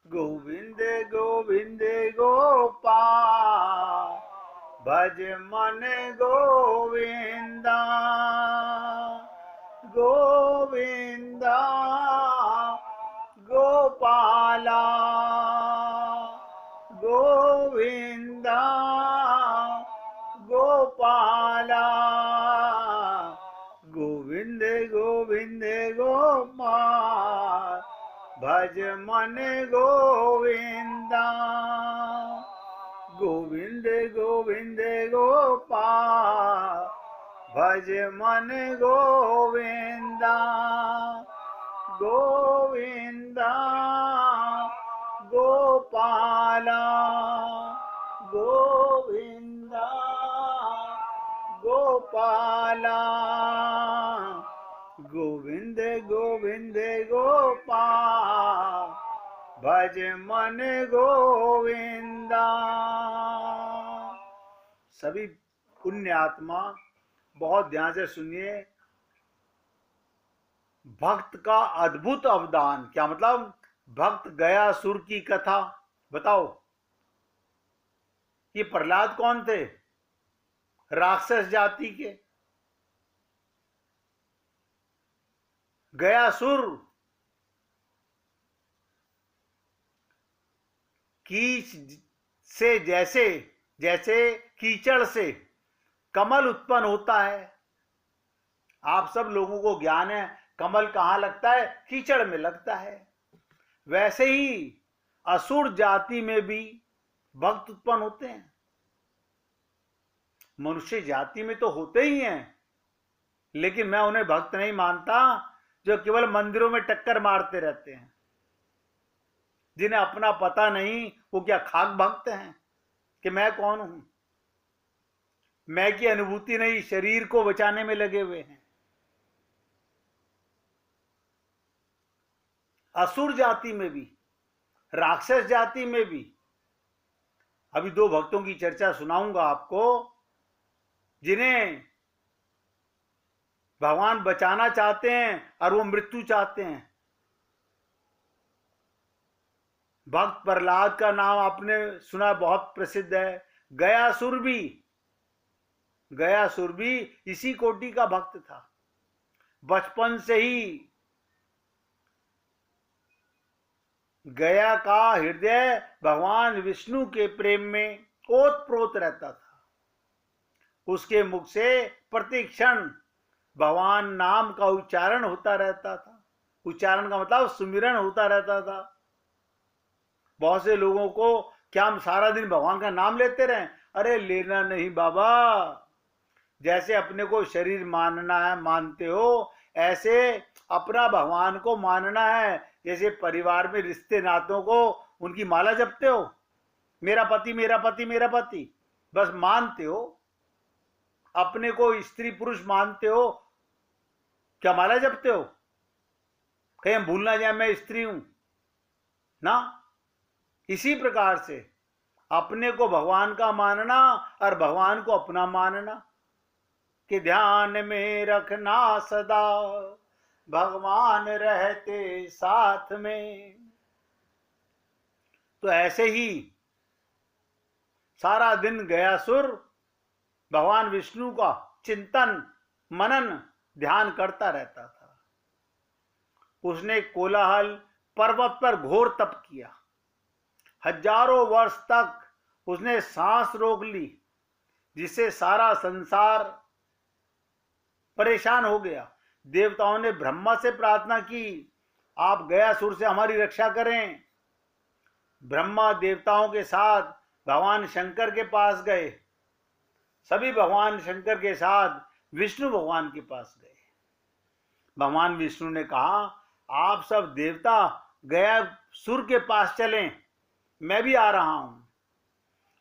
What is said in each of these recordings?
गोविंद गोविंद गोपाल भज मन गोविंदा गोविंदा गोपाला गोविंदा गोपाला गोविंद गोविंद गोपाल भज मन गोविंदा गोविंद गोविंद गोपाल भज मन गोविंदा गोविंदा गोपाला गोविंदा गोपाला गोविंद गोविंद गोपाल भज मन गोविंदा। सभी पुण्य आत्मा बहुत ध्यान से सुनिए। भक्त का अद्भुत अवदान, क्या मतलब? भक्त गयासुर की कथा बताओ। ये प्रहलाद कौन थे? राक्षस जाति के। गयासुर कीच से जैसे जैसे कीचड़ से कमल उत्पन्न होता है। आप सब लोगों को ज्ञान है कमल कहाँ लगता है? कीचड़ में लगता है। वैसे ही असुर जाति में भी भक्त उत्पन्न होते हैं। मनुष्य जाति में तो होते ही हैं, लेकिन मैं उन्हें भक्त नहीं मानता जो केवल मंदिरों में टक्कर मारते रहते हैं, जिन्हें अपना पता नहीं। वो क्या खाक भक्त हैं कि मैं कौन हूं? मैं की अनुभूति नहीं, शरीर को बचाने में लगे हुए हैं। असुर जाति में भी, राक्षस जाति में भी। अभी दो भक्तों की चर्चा सुनाऊंगा आपको, जिन्हें भगवान बचाना चाहते हैं और वो मृत्यु चाहते हैं। भक्त प्रहलाद का नाम आपने सुना, बहुत प्रसिद्ध है। गयासुर भी इसी कोटि का भक्त था। बचपन से ही गया का हृदय भगवान विष्णु के प्रेम में ओतप्रोत रहता था। उसके मुख से प्रतिक्षण भगवान नाम का उच्चारण होता रहता था। उच्चारण का मतलब सुमिरन होता रहता था। बहुत से लोगों को क्या हम सारा दिन भगवान का नाम लेते रहें? अरे लेना नहीं बाबा। जैसे अपने को शरीर मानना है, मानते हो, ऐसे अपना भगवान को मानना है। जैसे परिवार में रिश्ते नातों को उनकी माला जपते हो, मेरा पति मेरा पति मेरा पति, बस मानते हो। अपने को स्त्री पुरुष मानते हो, क्या माला जपते हो? कहीं हम भूल ना जाए मैं स्त्री हूं ना। इसी प्रकार से अपने को भगवान का मानना और भगवान को अपना मानना, कि ध्यान में रखना सदा भगवान रहते साथ में। तो ऐसे ही सारा दिन गयासुर भगवान विष्णु का चिंतन मनन ध्यान करता रहता था। उसने कोलाहल पर्वत पर घोर तप किया। हजारों वर्ष तक उसने सांस रोक ली, जिससे सारा संसार परेशान हो गया। देवताओं ने ब्रह्मा से प्रार्थना की, आप गयासुर से हमारी रक्षा करें। ब्रह्मा देवताओं के साथ भगवान शंकर के पास गए। सभी भगवान शंकर के साथ विष्णु भगवान के पास गए। भगवान विष्णु ने कहा, आप सब देवता गयासुर के पास चलें, मैं भी आ रहा हूं।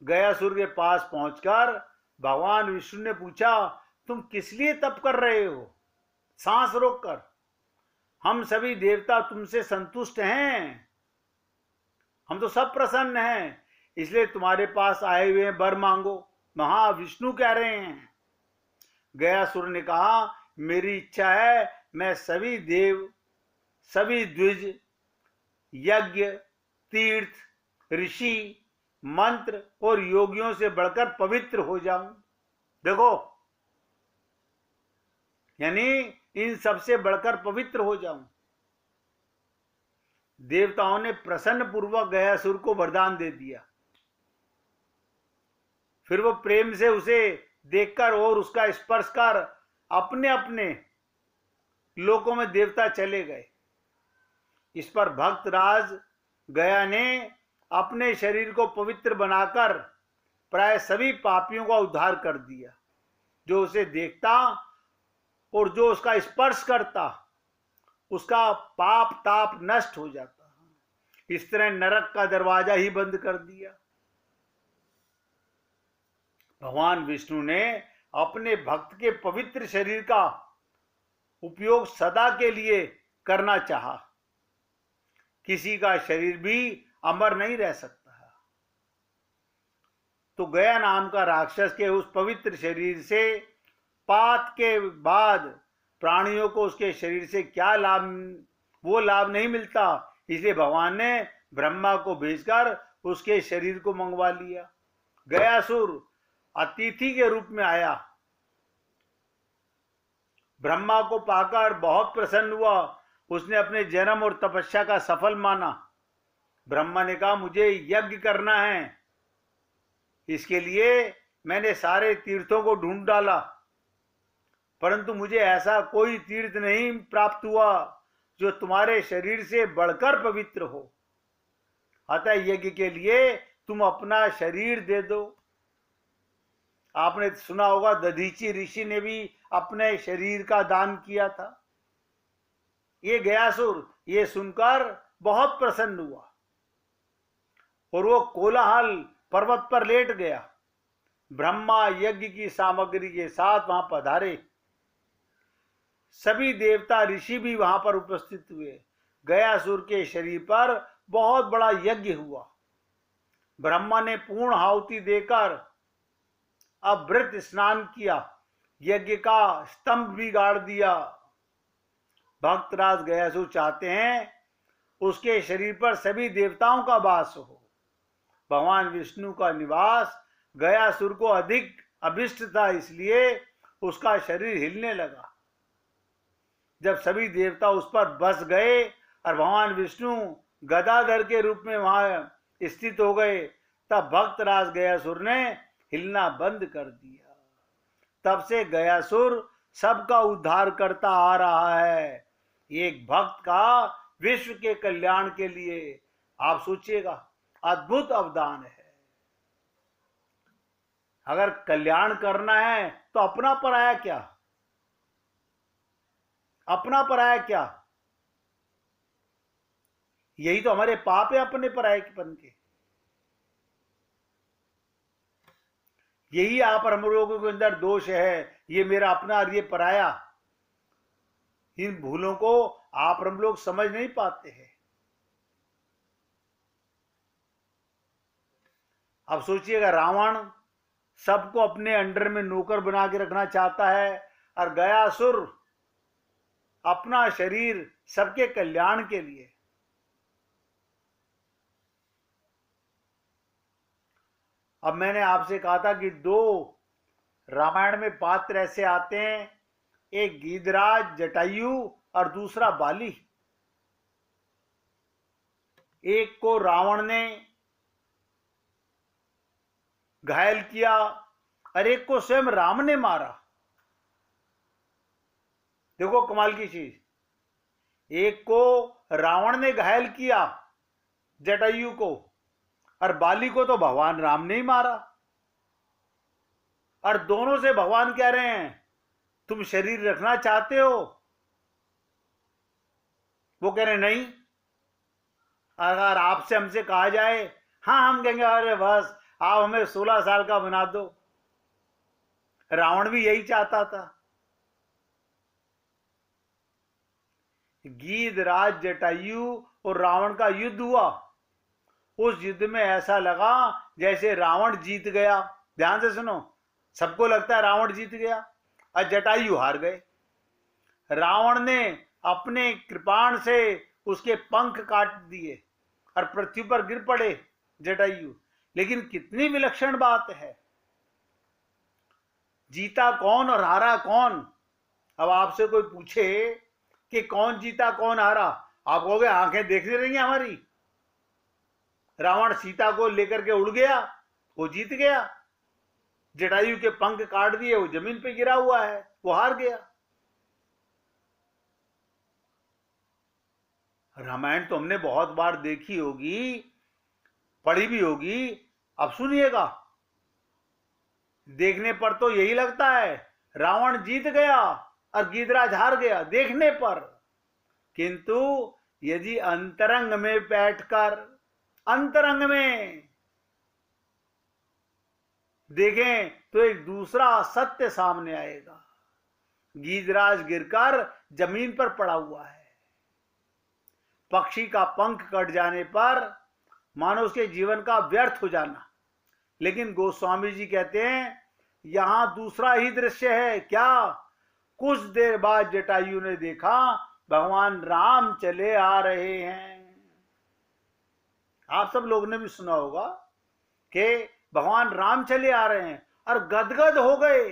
गयासुर के पास पहुंचकर भगवान विष्णु ने पूछा, तुम किस लिए तप कर रहे हो सांस रोककर? हम सभी देवता तुमसे संतुष्ट हैं, हम तो सब प्रसन्न हैं, इसलिए तुम्हारे पास आए हुए हैं, वर मांगो। महाविष्णु कह रहे हैं। गयासुर ने कहा, मेरी इच्छा है मैं सभी देव सभी द्विज, यज्ञ, तीर्थ, ऋषि, मंत्र और योगियों से बढ़कर पवित्र हो जाऊं। देखो, यानी इन सबसे बढ़कर पवित्र हो जाऊं। देवताओं ने प्रसन्न पूर्वक गयासुर को वरदान दे दिया। फिर वो प्रेम से उसे देखकर और उसका स्पर्श कर अपने अपने लोकों में देवता चले गए। इस पर भक्त राज गया ने अपने शरीर को पवित्र बनाकर प्राय सभी पापियों का उद्धार कर दिया। जो उसे देखता और जो उसका स्पर्श करता, उसका पाप ताप नष्ट हो जाता। इस तरह नरक का दरवाजा ही बंद कर दिया। भगवान विष्णु ने अपने भक्त के पवित्र शरीर का उपयोग सदा के लिए करना चाहा। किसी का शरीर भी अमर नहीं रह सकता। तो गया नाम का राक्षस के उस पवित्र शरीर से पात के बाद प्राणियों को उसके शरीर से क्या लाभ, वो लाभ नहीं मिलता। इसलिए भगवान ने ब्रह्मा को भेजकर उसके शरीर को मंगवा लिया। गयासुर अतिथि के रूप में आया। ब्रह्मा को पाकर बहुत प्रसन्न हुआ। उसने अपने जन्म और तपस्या का सफल माना। ब्रह्मा ने कहा, मुझे यज्ञ करना है। इसके लिए मैंने सारे तीर्थों को ढूंढ डाला, परंतु मुझे ऐसा कोई तीर्थ नहीं प्राप्त हुआ जो तुम्हारे शरीर से बढ़कर पवित्र हो। अतः यज्ञ के लिए तुम अपना शरीर दे दो। आपने सुना होगा, दधीची ऋषि ने भी अपने शरीर का दान किया था। ये गयासुर ये सुनकर बहुत प्रसन्न हुआ और वो कोलाहल पर्वत पर लेट गया। ब्रह्मा यज्ञ की सामग्री के साथ वहां पधारे। सभी देवता ऋषि भी वहां पर उपस्थित हुए। गयासुर के शरीर पर बहुत बड़ा यज्ञ हुआ। ब्रह्मा ने पूर्ण आहुति देकर अभृत स्नान किया। यज्ञ का स्तंभ भी गाड़ दिया। भक्तराज गयासुर चाहते हैं उसके शरीर पर सभी देवताओं का वास हो। भगवान विष्णु का निवास गयासुर को अधिक अभिष्ट था, इसलिए उसका शरीर हिलने लगा। जब सभी देवता उस पर बस गए और भगवान विष्णु गदाधर के रूप में वहां स्थित हो गए, तब भक्तराज गयासुर ने हिलना बंद कर दिया। तब से गयासुर सबका उद्धार करता आ रहा है। एक भक्त का विश्व के कल्याण के लिए, आप सोचिएगा, अद्भुत अवदान है। अगर कल्याण करना है तो अपना पराया क्या, अपना पराया क्या? यही तो हमारे पाप है, अपने परायेपन के। यही आप हम लोगों के अंदर दोष है, ये मेरा अपना और ये पराया। इन भूलों को आप हम लोग समझ नहीं पाते हैं। अब सोचिएगा, रावण सबको अपने अंडर में नौकर बना के रखना चाहता है और गयासुर अपना शरीर सबके कल्याण के लिए। अब मैंने आपसे कहा था कि दो रामायण में पात्र ऐसे आते हैं, एक गीधराज जटायु और दूसरा बाली। एक को रावण ने घायल किया और एक को स्वयं राम ने मारा। देखो कमाल की चीज, एक को रावण ने घायल किया जटायु को, और बाली को तो भगवान राम ने ही मारा। और दोनों से भगवान कह रहे हैं, तुम शरीर रखना चाहते हो? वो कह रहे नहीं। अगर आपसे हमसे कहा जाए, हाँ, हम कहेंगे अरे बस आप हमें 16 साल का बना दो। रावण भी यही चाहता था। गीधराज जटायु और रावण का युद्ध हुआ। उस युद्ध में ऐसा लगा जैसे रावण जीत गया। ध्यान से सुनो, सबको लगता है रावण जीत गया और जटायु हार गए। रावण ने अपने कृपाण से उसके पंख काट दिए और पृथ्वी पर गिर पड़े जटायु। लेकिन कितनी विलक्षण बात है, जीता कौन और हारा कौन। अब आपसे कोई पूछे कि कौन जीता कौन हारा, आप कहोगे आंखें देखती रही हमारी, रावण सीता को लेकर के उड़ गया, वो जीत गया। जटायु के पंख काट दिए, वो जमीन पे गिरा हुआ है, वो हार गया। रामायण तो हमने बहुत बार देखी होगी, पढ़ी भी होगी। अब सुनिएगा, देखने पर तो यही लगता है रावण जीत गया और गीधराज हार गया देखने पर, किंतु यदि अंतरंग में बैठकर अंतरंग में देखें तो एक दूसरा सत्य सामने आएगा। गीधराज गिरकर जमीन पर पड़ा हुआ है। पक्षी का पंख कट जाने पर मानो उसके जीवन का व्यर्थ हो जाना। लेकिन गोस्वामी जी कहते हैं यहां दूसरा ही दृश्य है। क्या? कुछ देर बाद जटायु ने देखा भगवान राम चले आ रहे हैं। आप सब लोगों ने भी सुना होगा कि भगवान राम चले आ रहे हैं और गदगद हो गए।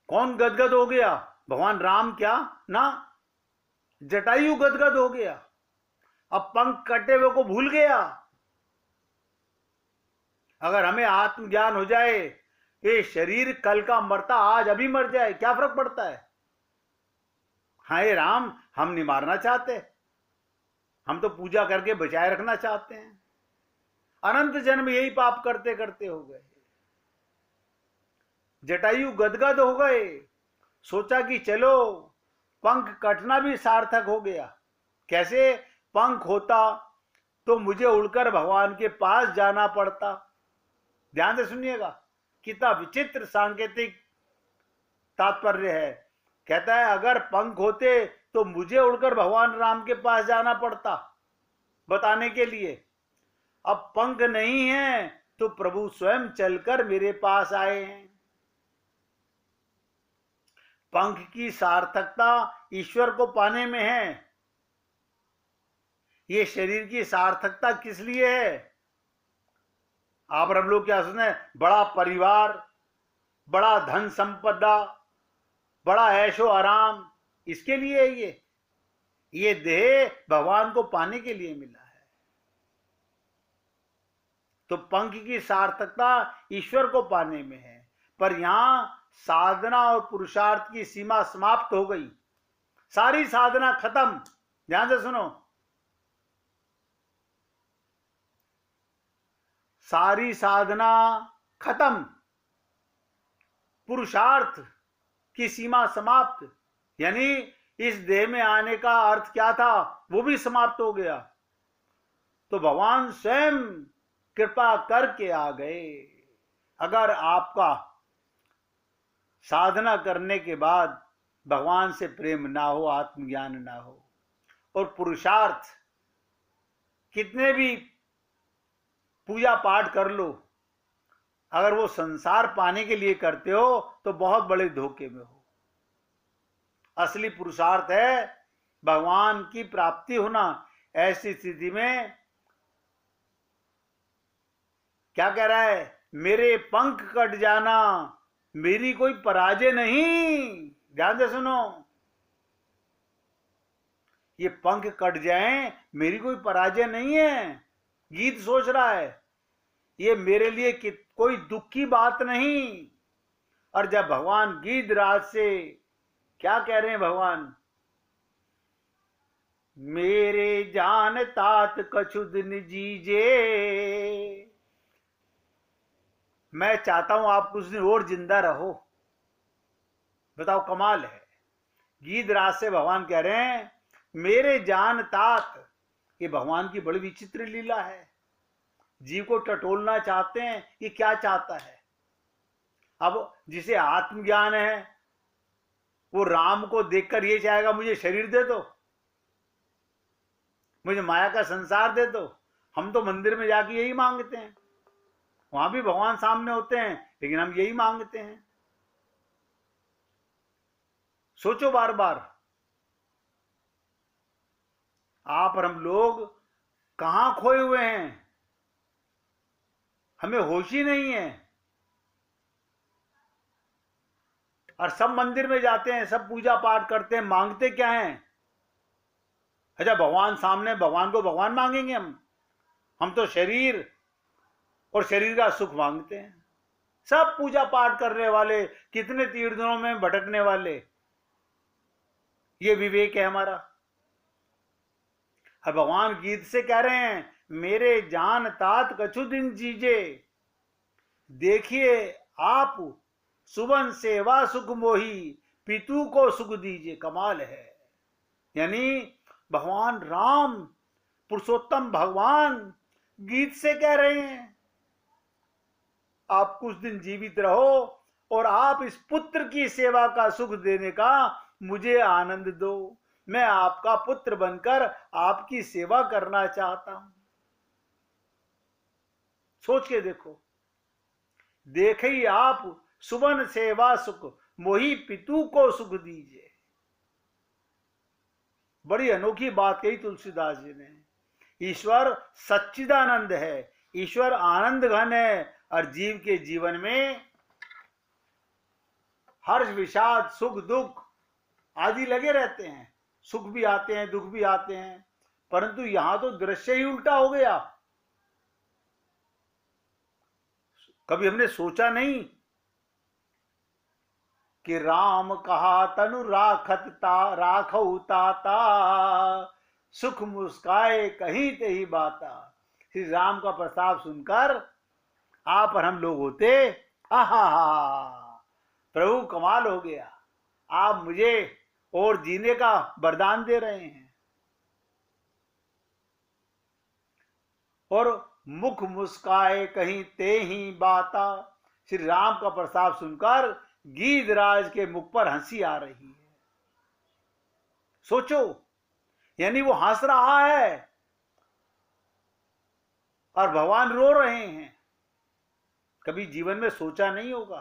कौन गदगद हो गया? भगवान राम क्या ना, जटायु गदगद हो गया। अब पंख कटे हुए को भूल गया। अगर हमें आत्मज्ञान हो जाए, ये शरीर कल का मरता आज अभी मर जाए, क्या फर्क पड़ता है? हाय राम, हम नहीं मारना चाहते, हम तो पूजा करके बचाए रखना चाहते हैं। अनंत जन्म यही पाप करते करते हो गए। जटायु गदगद हो गए। सोचा कि चलो पंख कटना भी सार्थक हो गया। कैसे? पंख होता तो मुझे उड़कर भगवान के पास जाना पड़ता। ध्यान से सुनिएगा, कितना विचित्र सांकेतिक तात्पर्य है। कहता है अगर पंख होते तो मुझे उड़कर भगवान राम के पास जाना पड़ता बताने के लिए। अब पंख नहीं है तो प्रभु स्वयं चलकर मेरे पास आए हैं। पंख की सार्थकता ईश्वर को पाने में है। ये शरीर की सार्थकता किस लिए है? आप हम लोग क्या सोचते हैं? बड़ा परिवार, बड़ा धन संपदा, बड़ा ऐशो आराम, इसके लिए है ये देह भगवान को पाने के लिए मिला है। तो पंख की सार्थकता ईश्वर को पाने में है। पर यहां साधना और पुरुषार्थ की सीमा समाप्त हो गई, सारी साधना खत्म। ध्यान से सुनो, सारी साधना खत्म, पुरुषार्थ की सीमा समाप्त। यानी इस देह में आने का अर्थ क्या था वो भी समाप्त हो गया। तो भगवान स्वयं कृपा करके आ गए। अगर आपका साधना करने के बाद भगवान से प्रेम ना हो, आत्मज्ञान ना हो, और पुरुषार्थ कितने भी पूजा पाठ कर लो, अगर वो संसार पाने के लिए करते हो तो बहुत बड़े धोखे में हो। असली पुरुषार्थ है भगवान की प्राप्ति होना। ऐसी स्थिति में क्या कह रहा है? मेरे पंख कट जाना मेरी कोई पराजय नहीं। ध्यान से सुनो, ये पंख कट जाएं मेरी कोई पराजय नहीं है। गीत सोच रहा है ये मेरे लिए कोई दुख की बात नहीं। और जब भगवान गीधराज से क्या कह रहे हैं भगवान? मेरे जान तात कछु दिन जीजे, मैं चाहता हूं आप कुछ दिन और जिंदा रहो। बताओ, कमाल है। गीधराज से भगवान कह रहे हैं मेरे जान तात। ये भगवान की बड़ी विचित्र लीला है। जीव को टटोलना चाहते हैं। ये क्या चाहता है? अब जिसे आत्मज्ञान है वो राम को देखकर ये चाहेगा मुझे शरीर दे दो, मुझे माया का संसार दे दो। हम तो मंदिर में जाके यही मांगते हैं, वहां भी भगवान सामने होते हैं, लेकिन हम यही मांगते हैं। सोचो बार बार, आप और हम लोग कहां खोए हुए हैं, हमें होश ही नहीं है। और सब मंदिर में जाते हैं, सब पूजा पाठ करते हैं, मांगते क्या हैं? अच्छा, भगवान सामने, भगवान को भगवान मांगेंगे हम तो शरीर और शरीर का सुख मांगते हैं। सब पूजा पाठ करने वाले, कितने तीर्थों में भटकने वाले, ये विवेक है हमारा। और भगवान गीत से कह रहे हैं, मेरे जान तात कछु दिन जीजे, देखिए आप सुबन सेवा सुख मोही, पितु को सुख दीजिए। कमाल है। यानी भगवान राम, पुरुषोत्तम भगवान गीत से कह रहे हैं, आप कुछ दिन जीवित रहो और आप इस पुत्र की सेवा का सुख देने का मुझे आनंद दो। मैं आपका पुत्र बनकर आपकी सेवा करना चाहता हूं। सोच के देखो, देखिए आप सुबन सेवा सुख मोही, पितु को सुख दीजिए। बड़ी अनोखी बात कही तुलसीदास जी ने। ईश्वर सच्चिदानंद है, ईश्वर आनंद घन है, और जीव के जीवन में हर्ष विषाद सुख दुख आदि लगे रहते हैं। सुख भी आते हैं, दुख भी आते हैं, परंतु यहां तो दृश्य ही उल्टा हो गया। कभी हमने सोचा नहीं कि राम कहा तनु राखऊ ताता, सुख मुस्काए कहीं ते ही बाता। श्री राम का प्रस्ताव सुनकर आप और हम लोग होते, आहा प्रभु कमाल हो गया, आप मुझे और जीने का वरदान दे रहे हैं। और मुख मुस्काए कहीं ते ही बाता, श्री राम का प्रस्ताव सुनकर गीधराज के मुख पर हंसी आ रही है। सोचो, यानी वो हंस रहा है और भगवान रो रहे हैं। कभी जीवन में सोचा नहीं होगा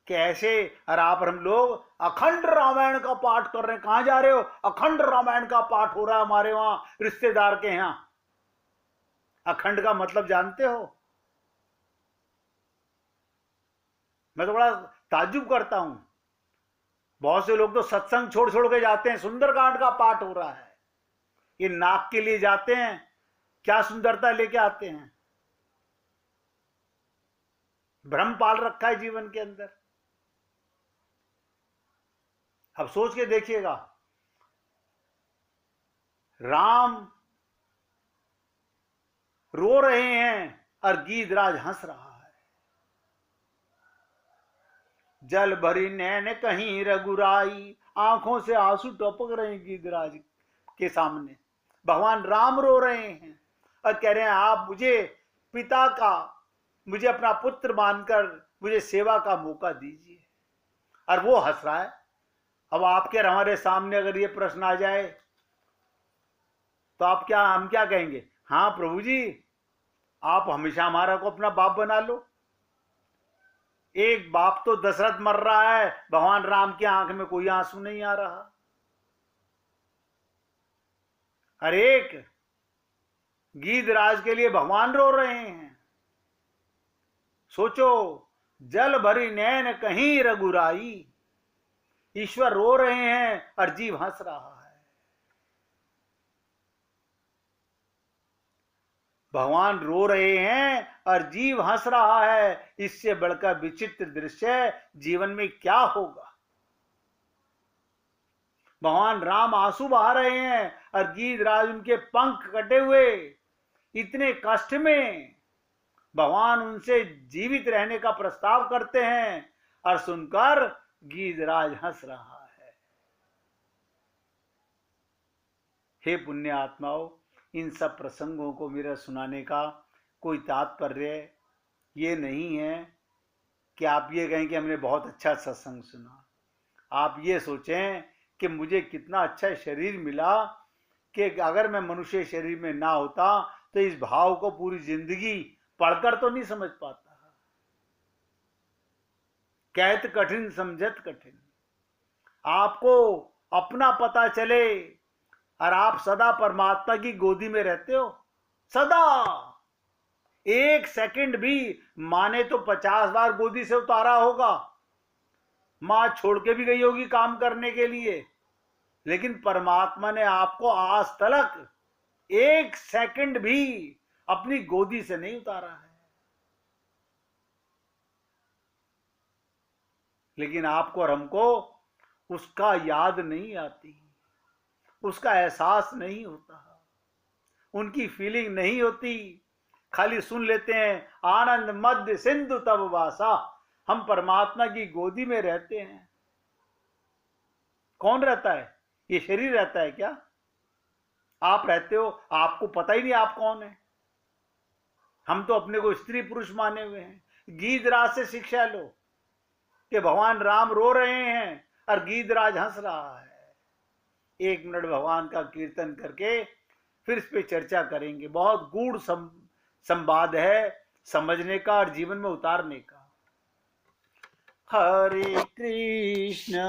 कि ऐसे, और आप और हम लोग अखंड रामायण का पाठ कर रहे हैं। कहां जा रहे हो? अखंड रामायण का पाठ हो रहा है हमारे वहां रिश्तेदार के यहां। अखंड का मतलब जानते हो? मैं तो बड़ा ताज्जुब करता हूं, बहुत से लोग तो सत्संग छोड़ छोड़ के जाते हैं, सुंदरकांड का पाठ हो रहा है, ये नाक के लिए जाते हैं, क्या सुंदरता लेके आते हैं। भ्रम पाल रखा है जीवन के अंदर। अब सोच के देखिएगा, राम रो रहे हैं और गीधराज हंस रहा है। जल भरी नैन कहीं रघुराई, आंखों से आंसू टपक रहे हैं गीधराज के सामने। भगवान राम रो रहे हैं और कह रहे हैं, आप मुझे पिता का, मुझे अपना पुत्र मानकर मुझे सेवा का मौका दीजिए। और वो हंस रहा है। अब आपके हमारे सामने अगर ये प्रश्न आ जाए तो हम क्या कहेंगे? हाँ प्रभु जी, आप हमेशा हमारा को अपना बाप बना लो। एक बाप तो दशरथ मर रहा है, भगवान राम की आंख में कोई आंसू नहीं आ रहा। हर एक गीधराज के लिए भगवान रो रहे हैं। सोचो, जल भरी नैन कहीं रघुराई, ईश्वर रो रहे हैं और जीव हंस रहा है। भगवान रो रहे हैं और जीव हंस रहा है। इससे बढ़कर विचित्र दृश्य जीवन में क्या होगा? भगवान राम आंसू बहा रहे हैं और गीधराज उनके पंख कटे हुए, इतने कष्ट में भगवान उनसे जीवित रहने का प्रस्ताव करते हैं और सुनकर गीधराज हंस रहा है। हे पुण्य आत्माओं, इन सब प्रसंगों को मेरा सुनाने का कोई तात्पर्य ये नहीं है कि आप ये कहें कि हमने बहुत अच्छा सत्संग सुना। आप ये सोचें कि मुझे कितना अच्छा शरीर मिला कि अगर मैं मनुष्य शरीर में ना होता तो इस भाव को पूरी जिंदगी पढ़कर तो नहीं समझ पाता। कहत कठिन समझत कठिन। आपको अपना पता चले और आप सदा परमात्मा की गोदी में रहते हो, सदा। एक सेकंड भी माँ ने तो 50 बार गोदी से उतारा होगा, माँ छोड़ के भी गई होगी काम करने के लिए, लेकिन परमात्मा ने आपको आज तक एक सेकंड भी अपनी गोदी से नहीं उतारा है। लेकिन आपको और हमको उसका याद नहीं आती, उसका एहसास नहीं होता, उनकी फीलिंग नहीं होती। खाली सुन लेते हैं आनंद मध्य सिंधु तब वासा, हम परमात्मा की गोदी में रहते हैं। कौन रहता है? ये शरीर रहता है क्या? आप रहते हो, आपको पता ही नहीं आप कौन है। हम तो अपने को स्त्री पुरुष माने हुए हैं। गीधराज से शिक्षा लो कि भगवान राम रो रहे हैं और गीधराज हंस रहा है। 1 मिनट भगवान का कीर्तन करके फिर इस पे चर्चा करेंगे। बहुत गूढ़ संवाद है समझने का और जीवन में उतारने का। हरे कृष्ण